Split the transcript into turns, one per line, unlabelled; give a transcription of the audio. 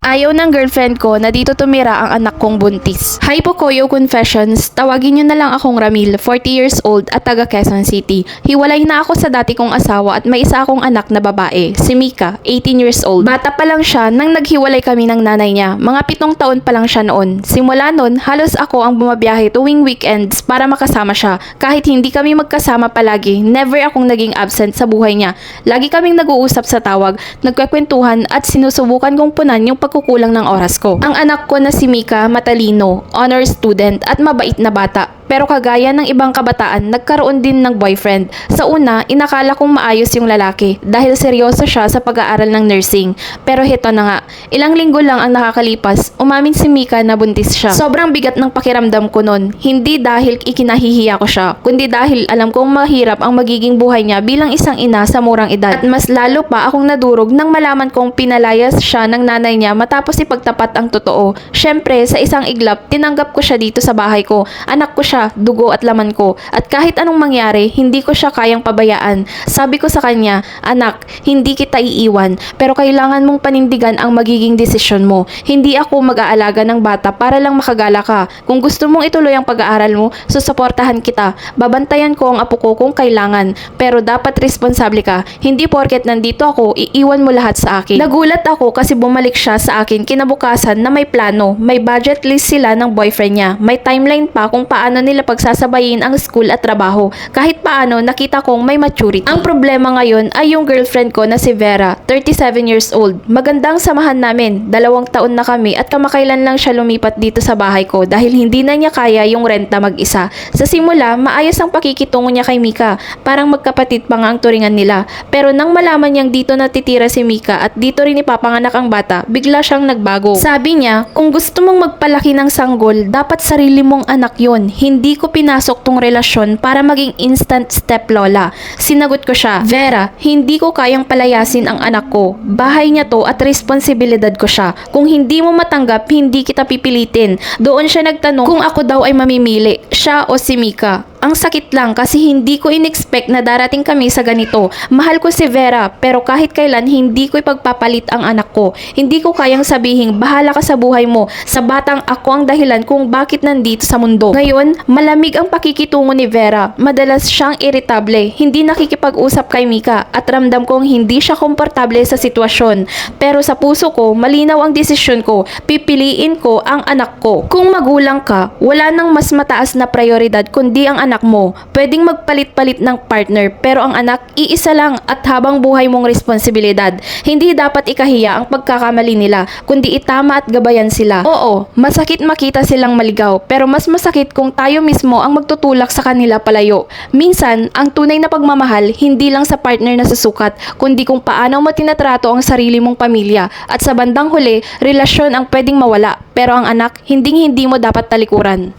Ayaw ng girlfriend ko na dito tumira ang anak kong buntis. Hi po Koyo Confessions, tawagin nyo na lang akong Ramil, 40 years old at taga Quezon City. Hiwalay na ako sa dati kong asawa at may isa akong anak na babae, si Mika, 18 years old. Bata pa lang siya nang naghiwalay kami ng nanay niya. Mga 7 taon pa lang siya noon. Simula noon, halos ako ang bumabiyahe tuwing weekends para makasama siya. Kahit hindi kami magkasama palagi, never akong naging absent sa buhay niya. Lagi kaming nag-uusap sa tawag, nagkwekwentuhan at sinusubukan kong punan yung pagkukulang ng oras ko. Ang anak ko na si Mika, matalino, honor student at mabait na bata. Pero kagaya ng ibang kabataan, nagkaroon din ng boyfriend. Sa una, inakala kong maayos yung lalaki dahil seryoso siya sa pag-aaral ng nursing. Pero heto na nga, ilang linggo lang ang nakakalipas, umamin si Mika na buntis siya. Sobrang bigat ng pakiramdam ko nun. Hindi dahil ikinahihiya ko siya, kundi dahil alam kong mahirap ang magiging buhay niya bilang isang ina sa murang edad. At mas lalo pa akong nadurog nang malaman kong pinalayas siya ng nanay niya matapos ipagtapat ang totoo. Syempre, sa isang iglap, tinanggap ko siya dito sa bahay ko. Anak ko siya, dugo at laman ko. At kahit anong mangyari, hindi ko siya kayang pabayaan. Sabi ko sa kanya, anak, hindi kita iiwan, pero kailangan mong panindigan ang magiging desisyon mo. Hindi ako mag-aalaga ng bata para lang makagala ka. Kung gusto mong ituloy ang pag-aaral mo, susuportahan kita. Babantayan ko ang apo ko kung kailangan. Pero dapat responsable ka. Hindi porket nandito ako, iiwan mo lahat sa akin. Nagulat ako kasi bumalik siya sa akin kinabukasan na may plano. May budget list sila ng boyfriend niya. May timeline pa kung paano nila pagsasabayin ang school at trabaho. Kahit paano, nakita kong may maturity. Ang problema ngayon ay yung girlfriend ko na si Vera, 37 years old. Magandang samahan namin. 2 taon na kami at kamakailan lang siya lumipat dito sa bahay ko dahil hindi na niya kaya yung renta mag-isa. Sa simula, maayos ang pakikitungo niya kay Mika. Parang magkapatid pa nga ang turingan nila. Pero nang malaman niyang dito natitira si Mika at dito rin ipapanganak ang bata, bigla siyang nagbago. Sabi niya, kung gusto mong magpalaki ng sanggol, dapat sarili mong anak yon. Hindi ko pinasok tong relasyon para maging instant steplola. Sinagot ko siya, Vera, hindi ko kayang palayasin ang anak ko. Bahay niya to at responsibilidad ko siya. Kung hindi mo matanggap, hindi kita pipilitin. Doon siya nagtanong kung ako daw ay mamimili, siya o si Mika. Ang sakit lang kasi hindi ko in-expect na darating kami sa ganito. Mahal ko si Vera pero kahit kailan hindi ko ipagpapalit ang anak ko. Hindi ko kayang sabihing bahala ka sa buhay mo. Sa batang ako ang dahilan kung bakit nandito sa mundo. Ngayon, malamig ang pakikitungo ni Vera. Madalas siyang irritable. Hindi nakikipag-usap kay Mika at ramdam kong hindi siya komportable sa sitwasyon. Pero sa puso ko, malinaw ang desisyon ko. Pipiliin ko ang anak ko. Kung magulang ka, wala nang mas mataas na prioridad kundi ang anak mo. Pwedeng magpalit-palit ng partner pero ang anak iisa lang at habang buhay mong responsibilidad. Hindi dapat ikahiya ang pagkakamali nila kundi itama at gabayan sila. Oo, masakit makita silang maligaw pero mas masakit kung tayo mismo ang magtutulak sa kanila palayo. Minsan, ang tunay na pagmamahal hindi lang sa partner na susukat kundi kung paano mo tinatrato ang sarili mong pamilya at sa bandang huli, relasyon ang pwedeng mawala pero ang anak hindi mo dapat talikuran.